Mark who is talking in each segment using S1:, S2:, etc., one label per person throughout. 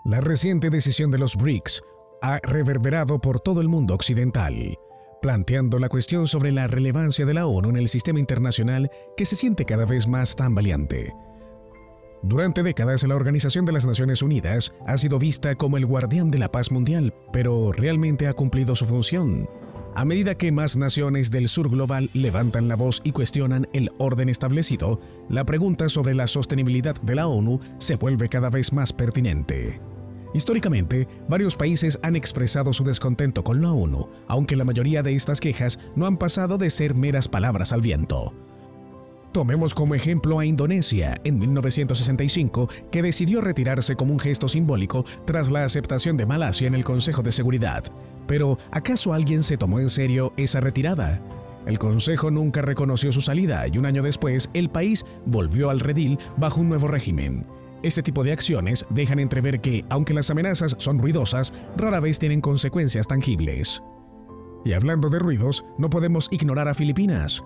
S1: La reciente decisión de los BRICS ha reverberado por todo el mundo occidental, planteando la cuestión sobre la relevancia de la ONU en el sistema internacional que se siente cada vez más tambaleante. Durante décadas, la Organización de las Naciones Unidas ha sido vista como el guardián de la paz mundial, pero ¿realmente ha cumplido su función? A medida que más naciones del sur global levantan la voz y cuestionan el orden establecido, la pregunta sobre la sostenibilidad de la ONU se vuelve cada vez más pertinente. Históricamente, varios países han expresado su descontento con la ONU, aunque la mayoría de estas quejas no han pasado de ser meras palabras al viento. Tomemos como ejemplo a Indonesia, en 1965, que decidió retirarse como un gesto simbólico tras la aceptación de Malasia en el Consejo de Seguridad. Pero, ¿acaso alguien se tomó en serio esa retirada? El Consejo nunca reconoció su salida y un año después, el país volvió al redil bajo un nuevo régimen. Este tipo de acciones dejan entrever que, aunque las amenazas son ruidosas, rara vez tienen consecuencias tangibles. Y hablando de ruidos, no podemos ignorar a Filipinas.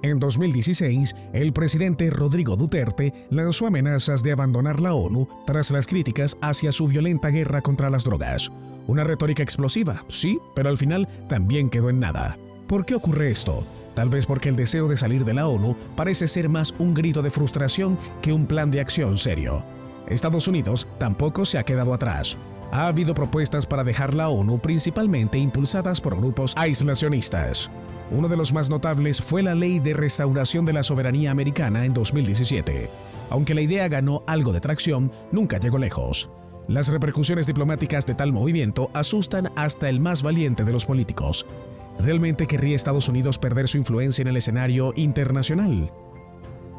S1: En 2016, el presidente Rodrigo Duterte lanzó amenazas de abandonar la ONU tras las críticas hacia su violenta guerra contra las drogas. Una retórica explosiva, sí, pero al final también quedó en nada. ¿Por qué ocurre esto? Tal vez porque el deseo de salir de la ONU parece ser más un grito de frustración que un plan de acción serio. Estados Unidos tampoco se ha quedado atrás. Ha habido propuestas para dejar la ONU, principalmente impulsadas por grupos aislacionistas. Uno de los más notables fue la Ley de Restauración de la Soberanía Americana en 2017. Aunque la idea ganó algo de tracción, nunca llegó lejos. Las repercusiones diplomáticas de tal movimiento asustan hasta el más valiente de los políticos. ¿Realmente querría Estados Unidos perder su influencia en el escenario internacional?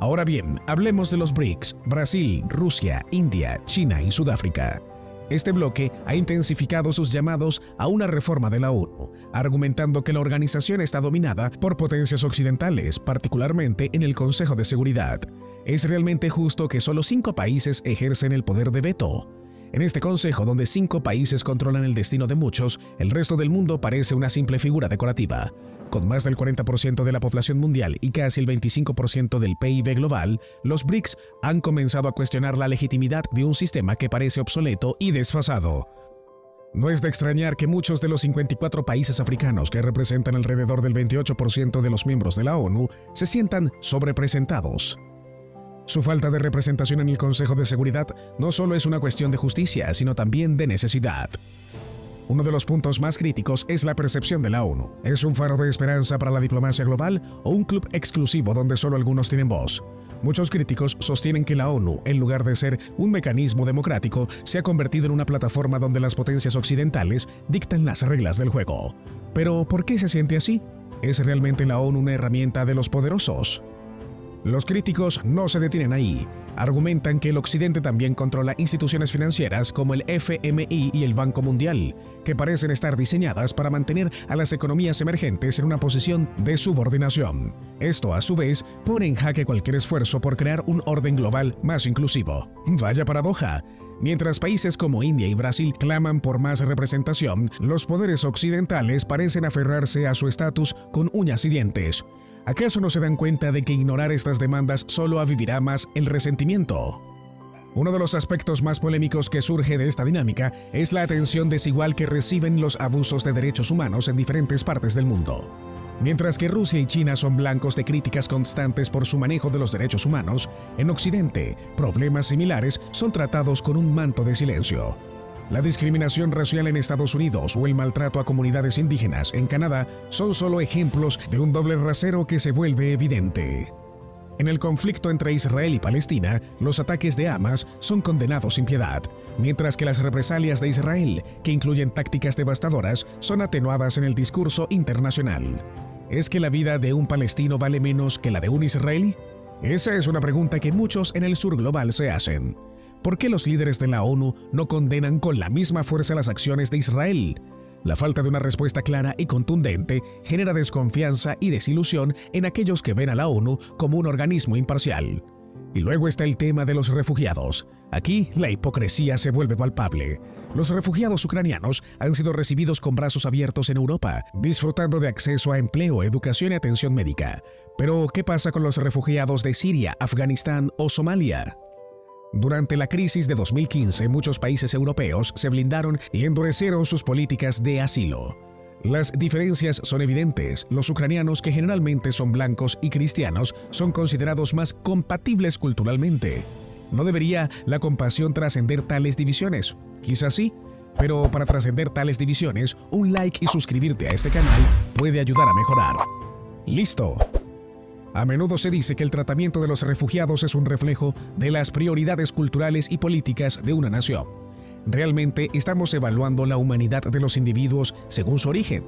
S1: Ahora bien, hablemos de los BRICS: Brasil, Rusia, India, China y Sudáfrica. Este bloque ha intensificado sus llamados a una reforma de la ONU, argumentando que la organización está dominada por potencias occidentales, particularmente en el Consejo de Seguridad. ¿Es realmente justo que solo 5 países ejercen el poder de veto? En este consejo, donde 5 países controlan el destino de muchos, el resto del mundo parece una simple figura decorativa. Con más del 40% de la población mundial y casi el 25% del PIB global, los BRICS han comenzado a cuestionar la legitimidad de un sistema que parece obsoleto y desfasado. No es de extrañar que muchos de los 54 países africanos, que representan alrededor del 28% de los miembros de la ONU, se sientan sobrerepresentados. Su falta de representación en el Consejo de Seguridad no solo es una cuestión de justicia, sino también de necesidad. Uno de los puntos más críticos es la percepción de la ONU. ¿Es un faro de esperanza para la diplomacia global o un club exclusivo donde solo algunos tienen voz? Muchos críticos sostienen que la ONU, en lugar de ser un mecanismo democrático, se ha convertido en una plataforma donde las potencias occidentales dictan las reglas del juego. Pero, ¿por qué se siente así? ¿Es realmente la ONU una herramienta de los poderosos? Los críticos no se detienen ahí. Argumentan que el Occidente también controla instituciones financieras como el FMI y el Banco Mundial, que parecen estar diseñadas para mantener a las economías emergentes en una posición de subordinación. Esto, a su vez, pone en jaque cualquier esfuerzo por crear un orden global más inclusivo. ¡Vaya paradoja! Mientras países como India y Brasil claman por más representación, los poderes occidentales parecen aferrarse a su estatus con uñas y dientes. ¿Acaso no se dan cuenta de que ignorar estas demandas solo avivará más el resentimiento? Uno de los aspectos más polémicos que surge de esta dinámica es la atención desigual que reciben los abusos de derechos humanos en diferentes partes del mundo. Mientras que Rusia y China son blancos de críticas constantes por su manejo de los derechos humanos, en Occidente, problemas similares son tratados con un manto de silencio. La discriminación racial en Estados Unidos o el maltrato a comunidades indígenas en Canadá son solo ejemplos de un doble rasero que se vuelve evidente. En el conflicto entre Israel y Palestina, los ataques de Hamas son condenados sin piedad, mientras que las represalias de Israel, que incluyen tácticas devastadoras, son atenuadas en el discurso internacional. ¿Es que la vida de un palestino vale menos que la de un israelí? Esa es una pregunta que muchos en el sur global se hacen. ¿Por qué los líderes de la ONU no condenan con la misma fuerza las acciones de Israel? La falta de una respuesta clara y contundente genera desconfianza y desilusión en aquellos que ven a la ONU como un organismo imparcial. Y luego está el tema de los refugiados. Aquí la hipocresía se vuelve palpable. Los refugiados ucranianos han sido recibidos con brazos abiertos en Europa, disfrutando de acceso a empleo, educación y atención médica. Pero, ¿qué pasa con los refugiados de Siria, Afganistán o Somalia? Durante la crisis de 2015, muchos países europeos se blindaron y endurecieron sus políticas de asilo. Las diferencias son evidentes. Los ucranianos, que generalmente son blancos y cristianos, son considerados más compatibles culturalmente. ¿No debería la compasión trascender tales divisiones? Quizás sí, pero para trascender tales divisiones, un like y suscribirte a este canal puede ayudar a mejorar. ¡Listo! A menudo se dice que el tratamiento de los refugiados es un reflejo de las prioridades culturales y políticas de una nación. ¿Realmente estamos evaluando la humanidad de los individuos según su origen?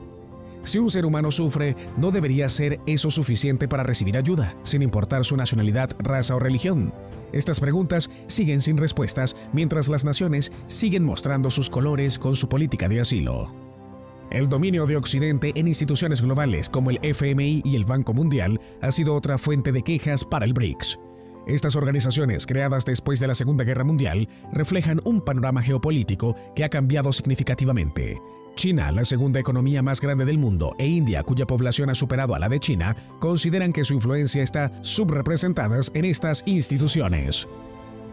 S1: Si un ser humano sufre, ¿no debería ser eso suficiente para recibir ayuda, sin importar su nacionalidad, raza o religión? Estas preguntas siguen sin respuestas mientras las naciones siguen mostrando sus colores con su política de asilo. El dominio de Occidente en instituciones globales como el FMI y el Banco Mundial ha sido otra fuente de quejas para el BRICS. Estas organizaciones, creadas después de la Segunda Guerra Mundial, reflejan un panorama geopolítico que ha cambiado significativamente. China, la segunda economía más grande del mundo, e India, cuya población ha superado a la de China, consideran que su influencia está subrepresentada en estas instituciones.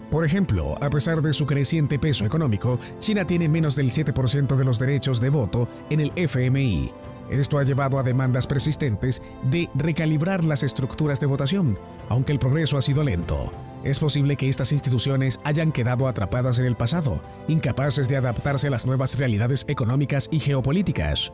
S1: Por ejemplo, a pesar de su creciente peso económico, China tiene menos del 7% de los derechos de voto en el FMI. Esto ha llevado a demandas persistentes de recalibrar las estructuras de votación, aunque el progreso ha sido lento. Es posible que estas instituciones hayan quedado atrapadas en el pasado, incapaces de adaptarse a las nuevas realidades económicas y geopolíticas.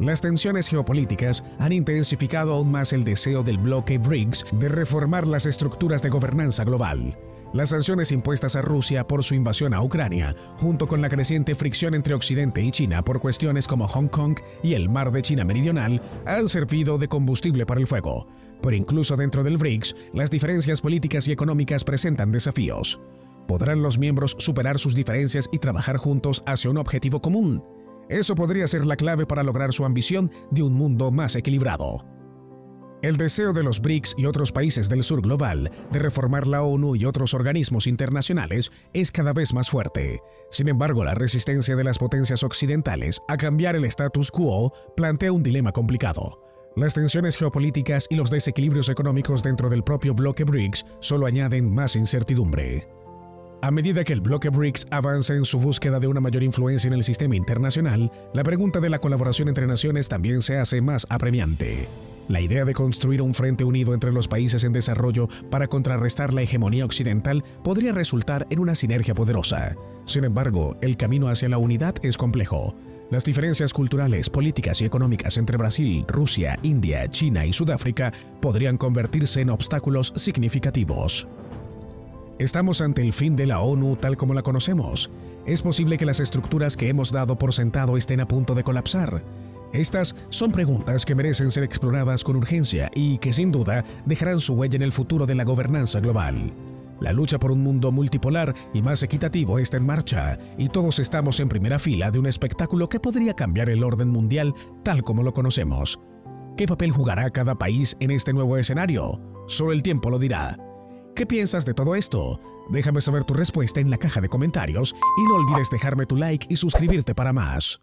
S1: Las tensiones geopolíticas han intensificado aún más el deseo del bloque BRICS de reformar las estructuras de gobernanza global. Las sanciones impuestas a Rusia por su invasión a Ucrania, junto con la creciente fricción entre Occidente y China por cuestiones como Hong Kong y el Mar de China Meridional, han servido de combustible para el fuego. Pero incluso dentro del BRICS, las diferencias políticas y económicas presentan desafíos. ¿Podrán los miembros superar sus diferencias y trabajar juntos hacia un objetivo común? Eso podría ser la clave para lograr su ambición de un mundo más equilibrado. El deseo de los BRICS y otros países del sur global de reformar la ONU y otros organismos internacionales es cada vez más fuerte. Sin embargo, la resistencia de las potencias occidentales a cambiar el status quo plantea un dilema complicado. Las tensiones geopolíticas y los desequilibrios económicos dentro del propio bloque BRICS solo añaden más incertidumbre. A medida que el bloque BRICS avanza en su búsqueda de una mayor influencia en el sistema internacional, la pregunta de la colaboración entre naciones también se hace más apremiante. La idea de construir un frente unido entre los países en desarrollo para contrarrestar la hegemonía occidental podría resultar en una sinergia poderosa. Sin embargo, el camino hacia la unidad es complejo. Las diferencias culturales, políticas y económicas entre Brasil, Rusia, India, China y Sudáfrica podrían convertirse en obstáculos significativos. ¿Estamos ante el fin de la ONU tal como la conocemos? ¿Es posible que las estructuras que hemos dado por sentado estén a punto de colapsar? Estas son preguntas que merecen ser exploradas con urgencia y que sin duda dejarán su huella en el futuro de la gobernanza global. La lucha por un mundo multipolar y más equitativo está en marcha, y todos estamos en primera fila de un espectáculo que podría cambiar el orden mundial tal como lo conocemos. ¿Qué papel jugará cada país en este nuevo escenario? Solo el tiempo lo dirá. ¿Qué piensas de todo esto? Déjame saber tu respuesta en la caja de comentarios y no olvides dejarme tu like y suscribirte para más.